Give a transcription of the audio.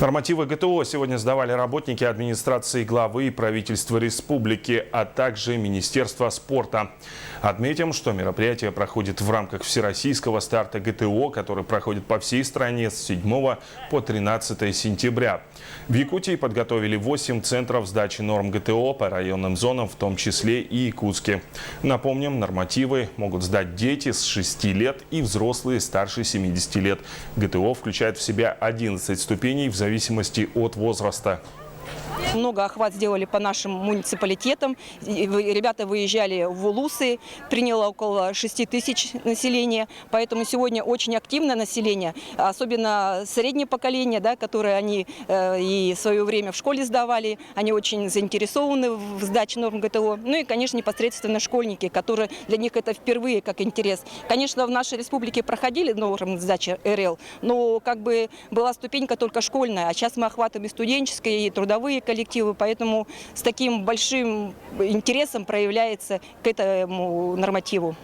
Нормативы ГТО сегодня сдавали работники администрации главы и правительства республики, а также Министерства спорта. Отметим, что мероприятие проходит в рамках всероссийского старта ГТО, который проходит по всей стране с 7 по 13 сентября. В Якутии подготовили 8 центров сдачи норм ГТО по районным зонам, в том числе и Якутске. Напомним, нормативы могут сдать дети с 6 лет и взрослые старше 70 лет. ГТО включает в себя 11 ступеней в зависимости от возраста. Много охват сделали по нашим муниципалитетам. Ребята выезжали в Улусы, приняло около 6 тысяч населения. Поэтому сегодня очень активное население, особенно среднее поколение, да, которое они и в свое время в школе сдавали. Они очень заинтересованы в сдаче норм ГТО. Ну и, конечно, непосредственно школьники, которые для них это впервые как интерес. Конечно, в нашей республике проходили нормы сдачи РЛ, но как бы была ступенька только школьная. А сейчас мы охватываем и студенческие, и трудовые коллективы, поэтому с таким большим интересом проявляется к этому нормативу.